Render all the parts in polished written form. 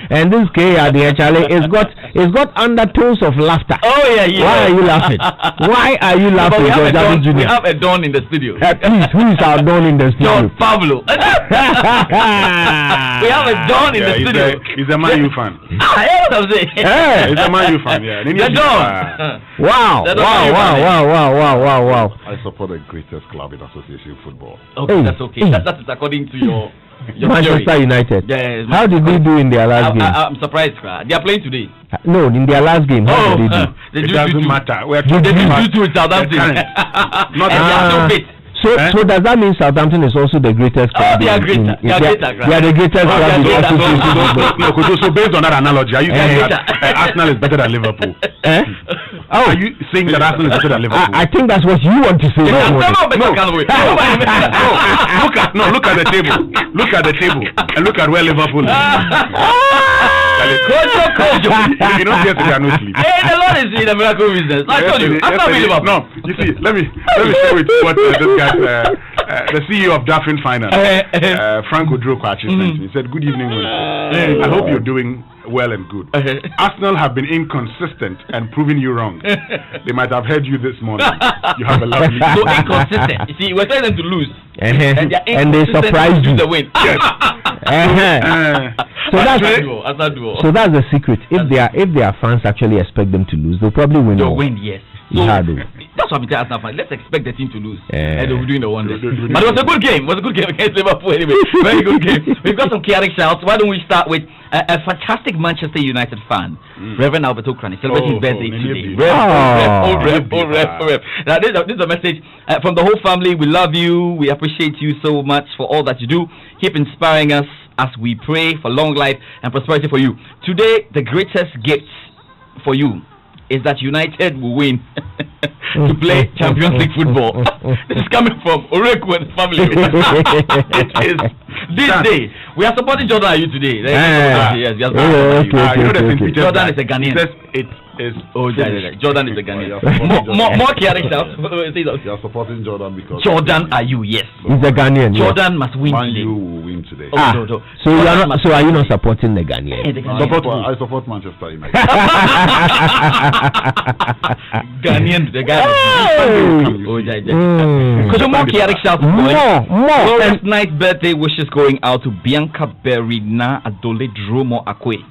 And this K, Charlie, it's got undertones of laughter. Oh yeah. Why are you laughing? Why are you laughing? We have a Don in the studio. Please, who is our Don in the studio? John Pablo. We have a Don in the studio. He's a Man U fan. What I'm saying. He's a Man U fan. Yeah. The Don. Wow. I support the greatest club in association football. Okay, that's okay. That is according to your Manchester theory. United. Yeah, how did they do in their last game? I'm surprised. They are playing today. No, in their last game. How did they do? It doesn't matter. They do with Southampton. Not the So does that mean Southampton is also the greatest club? They are greater. They are the greatest club in association. No, so based on that analogy, are you saying that Arsenal is better than Liverpool? Are you saying that Arsenal is better than Liverpool? I think that's what you want to say. No, look at the table. Look at the table and look at where Liverpool is. You don't get to get no sleep. Hey, the Lord is in the miracle business. I told you. I'm not Liverpool. No, you see, let me share with you what this guy, the CEO of Daffin Finance, Frank Odroko, actually sent me. He said, "Good evening, Winston. I hope you're doing well and good. Arsenal have been inconsistent and proving you wrong. They might have heard you this morning. You have a lovely so inconsistent. You see, we're telling them to lose. And they surprised you. The win. Yes. So that's the secret. If their fans actually expect them to lose, they'll probably win. They'll win, yes. So that's what I'm telling Arsenal fans. Let's expect the team to lose, and they'll be doing the wonders. But it was a good game. It was a good game against Liverpool. Anyway, very good game. We've got some chaotic shouts. Why don't we start with a fantastic Manchester United fan, Reverend Albert Okran, celebrating his birthday today. Now this is a message from the whole family. We love you. We appreciate you so much for all that you do. Keep inspiring us as we pray for long life and prosperity for you. Today, the greatest gift for you is that United will win to play Champions League football. This is coming from Oreku and family. It is this day. We are supporting Jordan Ayew today. Yes, we are supporting Jordan is a Ghanaian. Jordan is a Ghanaian. More chaotic stuff. You are supporting Jordan because Jordan Ayew, yes. He's a Ghanaian. Jordan must win Man today. U will win today. So are you not supporting the Ghanaian? I support Manchester United. Ghanaian, the guy. So more chaotic stuff. More. Last night's birthday wishes going out to Bianca Berina Adole Dromo Akwe.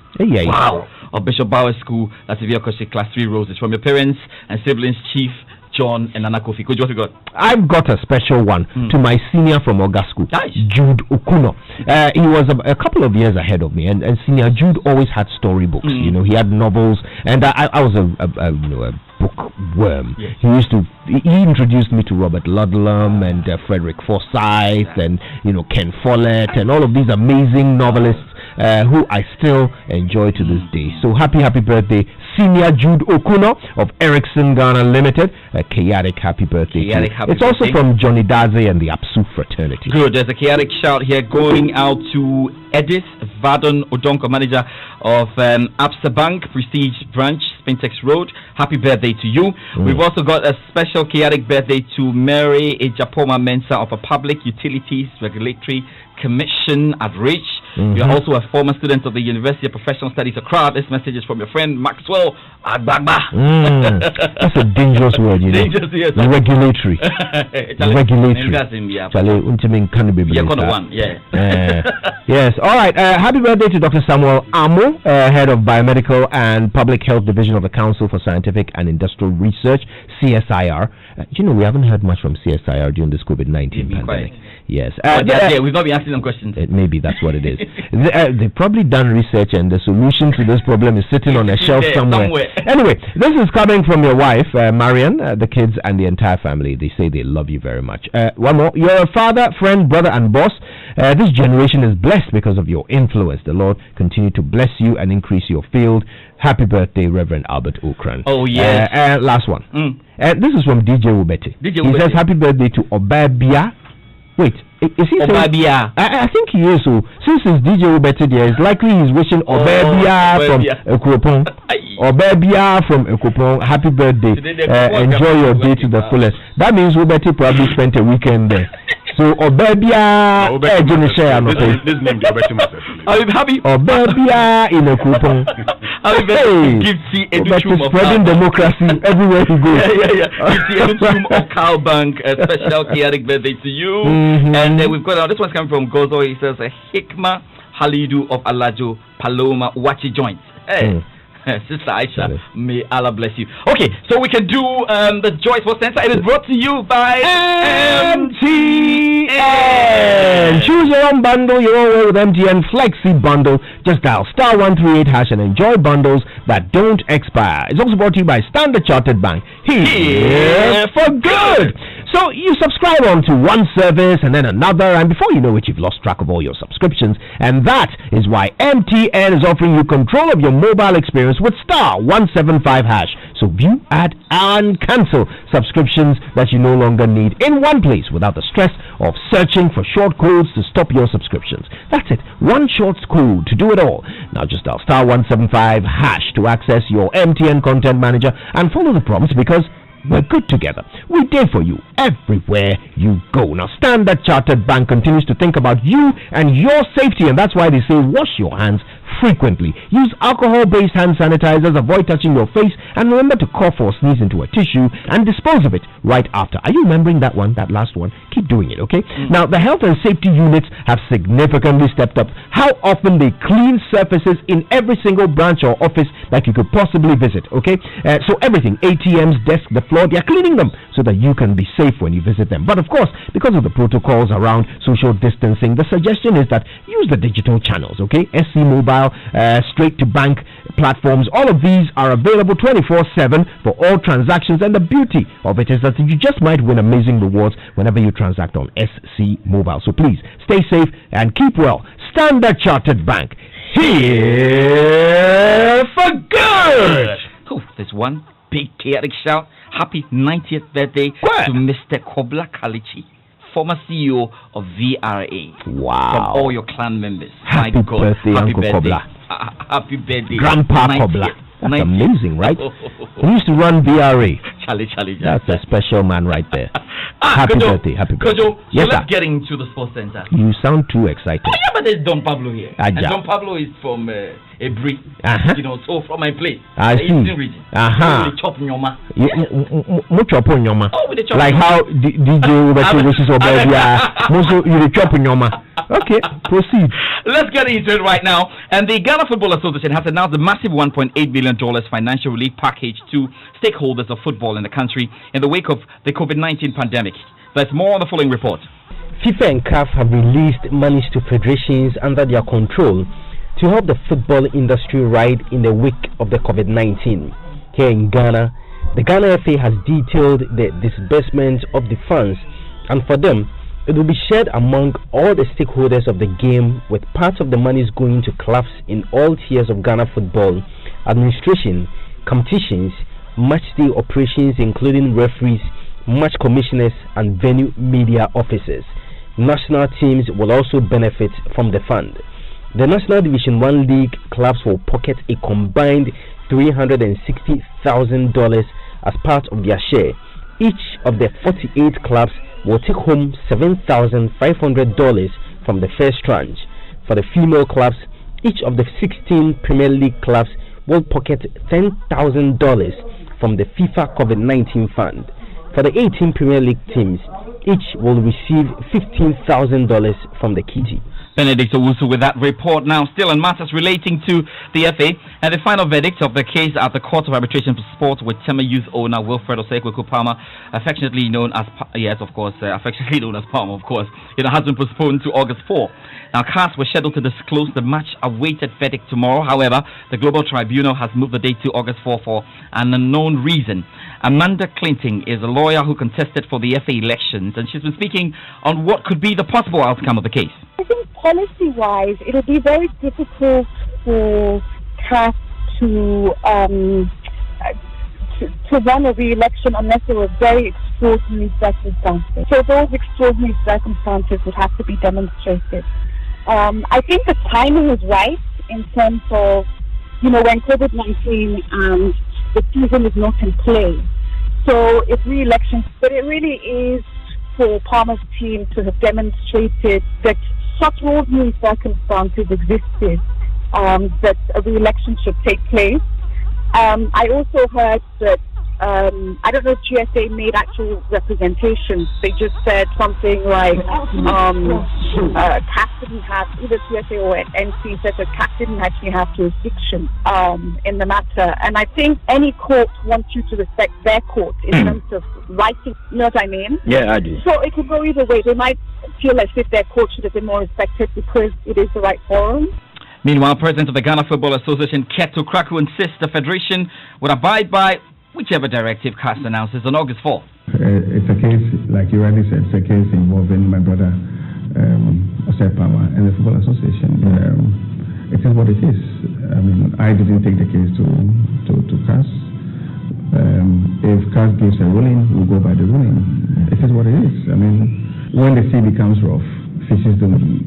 Wow. Of Bishop Bauer School, that's Severe Koshi Class 3 Roses. From your parents and siblings, Chief John and Nana Kofi. What you got? I've got a special one to my senior from August School, nice. Jude Okuno. He was a couple of years ahead of me, and senior Jude always had storybooks. You know, he had novels, and I was a bookworm. Yes. He introduced me to Robert Ludlum and Frederick Forsyth and Ken Follett and all of these amazing novelists who I still enjoy to this day. So happy birthday, Senior Jude Okuno of Ericsson Ghana Limited. A chaotic happy birthday. It's also from Johnny Daze and the Apsu fraternity. Good. There's a chaotic shout here going out to Edith Vadon Odonko, manager of Absa Bank Prestige Branch, Spintex Road. Happy birthday to you. We've also got a special chaotic birthday to Mary Ejapoma Mensa of a Public Utilities Regulatory Commission at Reach. You're also a former student of the University of Professional Studies Accra. This message is from your friend Maxwell Agbagba. That's a dangerous word, Dangerous, yes. Regulatory. Yes. All right. Happy birthday to Dr. Samuel Amu, head of Biomedical and Public Health Division of the Council for Scientific and Industrial Research, CSIR. We haven't heard much from CSIR during this COVID-19 pandemic. Yes. We've not been asking them questions. Maybe that's what it is. They've probably done research, and the solution to this problem is sitting on a shelf somewhere. Anyway, this is coming from your wife, Marian, the kids, and the entire family. They say they love you very much. One more. You're a father, friend, brother, and boss. This generation is blessed because of your influence. The Lord continue to bless you and increase your field. Happy birthday, Reverend Albert Okran. Oh, yes. Last one. This is from DJ Ubete. He says, happy birthday to Obabia. Wait, Is he saying, I think he is. So since it's DJ Roberto there, it's likely he's wishing Obebia from Ekropon. Obebia from Ekropon, happy birthday. Enjoy your day to the fullest. That means Roberto probably spent a weekend there. So Obebia, this name I'm happy. Obebia in Ekropon. Spreading democracy everywhere he goes. Of Carl Bank, a special chaotic birthday to you. And then we've got this one's coming from Gozo. He says Hikma Halidu of Alajo Paloma Wachi Joint. Hey. Sister Aisha, may Allah bless you. Okay, so we can do the JoySports Center. It is brought to you by MTN. Choose your own bundle, your own way with MTN Flexi Bundle. Just dial *138# and enjoy bundles that don't expire. It's also brought to you by Standard Chartered Bank. Here for good. So you subscribe on to one service and then another, and before you know it, you've lost track of all your subscriptions. And that is why MTN is offering you control of your mobile experience with *175#. So view, add, and cancel subscriptions that you no longer need in one place without the stress of searching for short codes to stop your subscriptions. That's it. One short code to do it all. Now just dial *175# to access your MTN content manager and follow the prompts, because we're good together. We're there for you everywhere you go. Now, Standard Chartered Bank continues to think about you and your safety, and that's why they say wash your hands frequently. Use alcohol-based hand sanitizers, avoid touching your face, and remember to cough or sneeze into a tissue and dispose of it right after. Are you remembering that one, that last one? Keep doing it, okay? Now, the health and safety units have significantly stepped up how often they clean surfaces in every single branch or office that you could possibly visit, okay? So everything, ATMs, desk, the floor, they are cleaning them so that you can be safe when you visit them. But of course, because of the protocols around social distancing, the suggestion is that use the digital channels, okay? SC Mobile, straight to bank platforms, all of these are available 24/7 for all transactions, and the beauty of it is that you just might win amazing rewards whenever you transact on SC Mobile. So please stay safe and keep well. Standard Chartered Bank, here for good. Oh, there's one big chaotic shout. Happy 90th birthday to Mr. Kobla Kalichi, former CEO of VRA. Wow. From all your clan members. Happy birthday, Uncle Kobla. Happy birthday. Grandpa 90th. Kobla. That's amazing, right? He used to run VRA. Charlie. That's a special man right there. Happy birthday. Kojo, yes, let's get into the sports center. You sound too excited. Oh, yeah, but there's Don Pablo here. And Don Pablo is from Ebri. So from my place. I see. Eastern region. We chop nyoma. Oh, like how DJ Roberto wishes Obebia. You chop nyoma. Okay, proceed. Let's get into it right now. And the Ghana Football Association has announced a massive $1.8 billion financial relief package to stakeholders of football in the country in the wake of the COVID-19 pandemic. There's more on the following report. FIFA and CAF have released monies to federations under their control to help the football industry ride in the wake of the COVID-19. Here in Ghana, the Ghana FA has detailed the disbursement of the funds, and for them, it will be shared among all the stakeholders of the game, with parts of the monies going to clubs in all tiers of Ghana football, administration, competitions, match day operations including referees, match commissioners and venue media officers. National teams will also benefit from the fund. The National Division 1 League clubs will pocket a combined $360,000 as part of their share. Each of the 48 clubs will take home $7,500 from the first tranche. For the female clubs, each of the 16 Premier League clubs will pocket $10,000 from the FIFA COVID-19 fund. For the 18 Premier League teams, each will receive $15,000 from the kitty. Benedict Owusu with that report. Now, still on matters relating to the FA and the final verdict of the case at the Court of Arbitration for Sport with Tema Youth owner Wilfred Osekweko Palmer, affectionately known as affectionately known as Palmer, of course, has been postponed to August 4. Now, CAS was scheduled to disclose the much-awaited verdict tomorrow. However, the Global Tribunal has moved the date to August 4 for an unknown reason. Amanda Clinton is a lawyer who contested for the FA elections, and she's been speaking on what could be the possible outcome of the case. I think policy-wise, it'll be very difficult for CAS to run a re-election unless there were very extraordinary circumstances. So those extraordinary circumstances would have to be demonstrated. I think the timing is right in terms of, when COVID-19 and the season is not in play. So it's re-elections, but it really is for Palmer's team to have demonstrated that such ordinary circumstances existed, that a re-election should take place. I also heard that, I don't know if GSA made actual representations. They just said something like, CAF didn't have, either GSA or NC said that CAF didn't actually have jurisdiction in the matter. And I think any court wants you to respect their court in terms of writing, you know what I mean? Yeah, I do. So it could go either way. They might feel as if their court should have been more respected because it is the right forum. Meanwhile, President of the Ghana Football Association, Keto Kraku, insists the Federation would abide by whichever directive CAS announces on August 4th. It's a case, like you already said, it's a case involving my brother, Osei Power, and the Football Association. It is what it is. I mean, I didn't take the case to CAS. If CAS gives a ruling, we'll go by the ruling. It is what it is. I mean, when the sea becomes rough, fishes don't eat.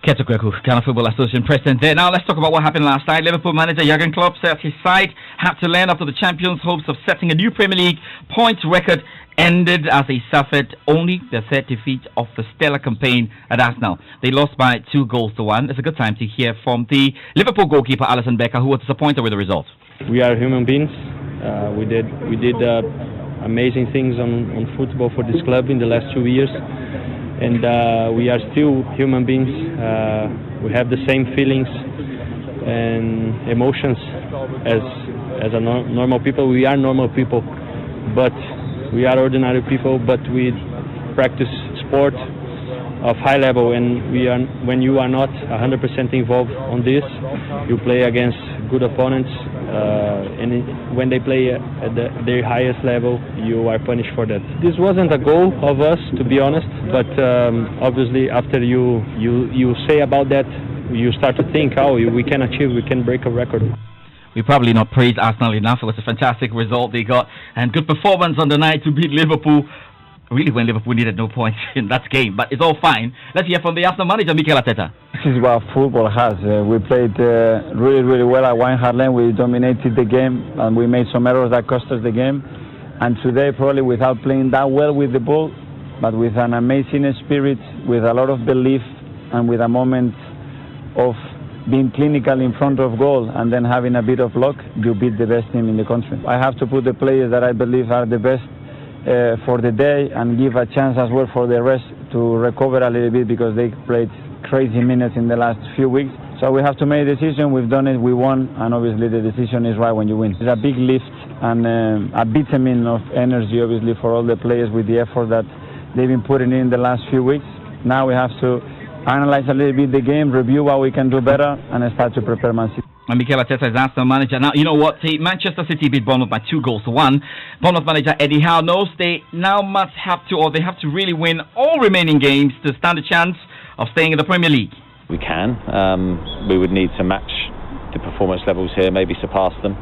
Keto Kraku, Ghana Football Association president there. Now let's talk about what happened last night. Liverpool manager Jurgen Klopp said his side had to learn after the champions' hopes of setting a new Premier League points record ended as they suffered only their third defeat of the stellar campaign at Arsenal. They lost by 2-1. It's a good time to hear from the Liverpool goalkeeper Alisson Becker, who was disappointed with the result. We are human beings. We did amazing things on football for this club in the last 2 years. And we are still human beings. We have the same feelings and emotions as a normal people. We are normal people, but we are ordinary people. But we practice sport of high level, and when you are not 100% involved on this, you play against good opponents. And when they play at their highest level, you are punished for that. This wasn't a goal of us, to be honest, but obviously after you say about that, you start to think, we can break a record. We probably not praised Arsenal enough. It was a fantastic result they got, and good performance on the night to beat Liverpool. Really, when Liverpool needed no points in that game, but it's all fine. Let's hear from the Arsenal manager, Mikel Arteta. This is what football has. We played really, really well at White Hart Lane. We dominated the game, and we made some errors that cost us the game. And today, probably without playing that well with the ball, but with an amazing spirit, with a lot of belief, and with a moment of being clinical in front of goal, and then having a bit of luck, you beat the best team in the country. I have to put the players that I believe are the best for the day, and give a chance as well for the rest to recover a little bit, because they played crazy minutes in the last few weeks. So we have to make a decision. We've done it, we won, and obviously the decision is right when you win. It's a big lift and a vitamin of energy, obviously, for all the players with the effort that they've been putting in the last few weeks. Now we have to analyze a little bit the game, review what we can do better, and start to prepare Man City. And Mikel Arteta is Arsenal manager. Now, you know what? Manchester City beat Bournemouth by 2-1. Bournemouth manager Eddie Howe knows they now must have to, or they have to really win all remaining games to stand a chance of staying in the Premier League. We can. We would need to match the performance levels here, maybe surpass them.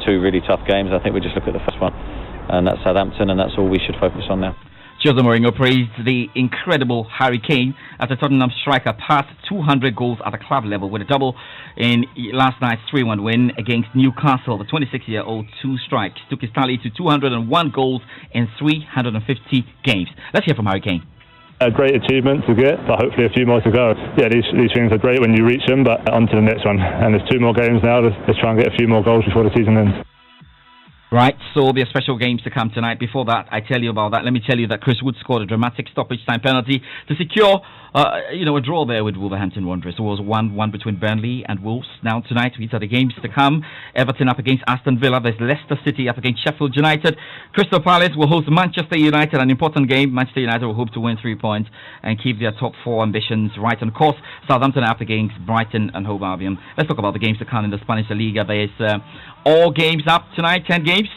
Two really tough games. I think we just look at the first one, and that's Southampton, and that's all we should focus on now. Jose Mourinho praised the incredible Harry Kane as a Tottenham striker passed 200 goals at the club level with a double in last night's 3-1 win against Newcastle. The 26-year-old two strikes took his tally to 201 goals in 350 games. Let's hear from Harry Kane. A great achievement to get, but hopefully a few more to go. Yeah, these things are great when you reach them, but on to the next one. And there's 2 more games now. Let's try and get a few more goals before the season ends. Right, so there are special games to come tonight. Before that, I tell you about that. Let me tell you that Chris Wood scored a dramatic stoppage time penalty to secure, a draw there with Wolverhampton Wanderers. It was 1-1 between Burnley and Wolves. Now tonight, these are the games to come. Everton up against Aston Villa. There's Leicester City up against Sheffield United. Crystal Palace will host Manchester United, an important game. Manchester United will hope to win 3 points and keep their top 4 ambitions right on course. Southampton up against Brighton and Hove Albion. Let's talk about the games to come in the Spanish La Liga. There's all games up tonight, 10 games.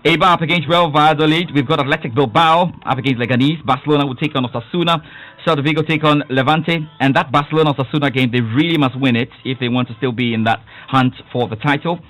Eibar up against Real Valladolid. We've got Athletic Bilbao up against Leganés. Barcelona will take on Osasuna. Celta Vigo take on Levante. And that Barcelona-Osasuna game, they really must win it if they want to still be in that hunt for the title.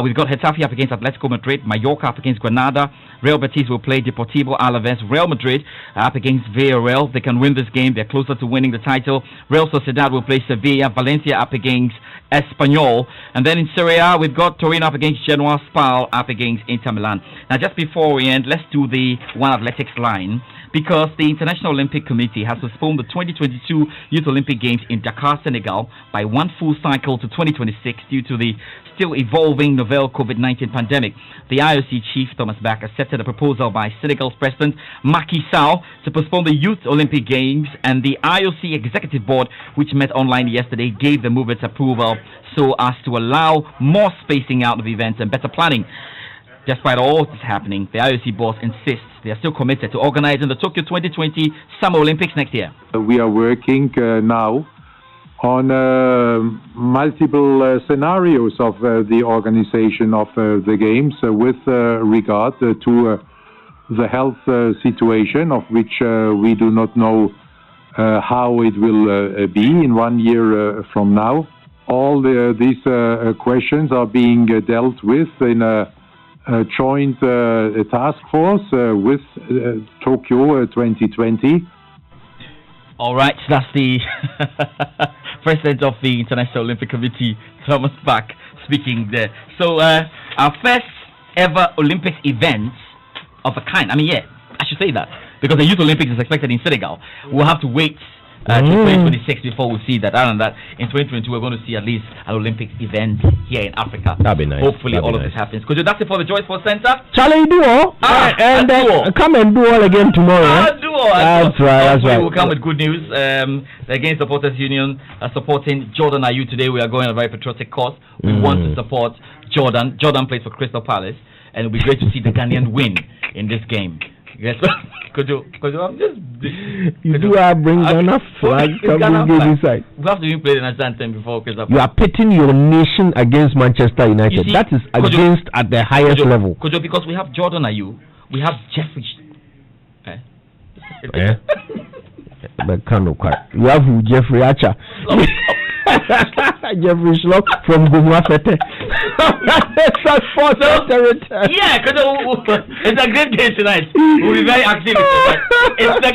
We've got Getafe up against Atletico Madrid. Mallorca up against Granada. Real Betis will play Deportivo Alaves. Real Madrid up against Villarreal. They can win this game. They're closer to winning the title. Real Sociedad will play Sevilla. Valencia up against Espanyol. And then in Serie A, we've got Torino up against Genoa. Spal up against Inter Milan. Now, just before we end, let's do the One Athletics line, because the International Olympic Committee has postponed the 2022 Youth Olympic Games in Dakar, Senegal by one full cycle to 2026 due to the still evolving novel COVID-19 pandemic. The IOC chief, Thomas Bach, accepted a proposal by Senegal's president, Macky Sall, to postpone the Youth Olympic Games, and the IOC Executive Board, which met online yesterday, gave the move its approval so as to allow more spacing out of events and better planning. Despite all this happening, the IOC boss insists they are still committed to organizing the Tokyo 2020 Summer Olympics next year. We are working now on multiple scenarios of the organization of the games with regard to the health situation, of which we do not know how it will be in 1 year from now. All these questions are being dealt with in a joint task force with Tokyo 2020. All right, that's the president of the International Olympic Committee, Thomas Bach, speaking there. So our first ever Olympics event of a kind. I mean, yeah, I should say that, because the Youth Olympics is expected in Senegal. We'll have to wait till 2026 before we see that. Other than that, in 2022 we're going to see at least an Olympics event here in Africa. That'd be nice. Hopefully all of this happens. Could you that's it for the JoySports Center? Charlie, do all. And come and do all again tomorrow. Do all. That's right. We'll come with good news. The Against Supporters Union supporting Jordan Ayew today. We are going on a very patriotic cause. We want to support Jordan. Jordan plays for Crystal Palace, and it'll be great to see the Ghanaian win in this game. Yes, could you bring Ghana flag? Come get inside. We have to even play the national anthem before. You are pitting your nation against Manchester United. See, that is against at the highest level. Because we have Jordan Ayew, we have Jeffrey. But you have Jeffrey Archer. Jeffrey Schlock from Gumwafete. Yeah, because it's a great game tonight. We'll be very active. It's the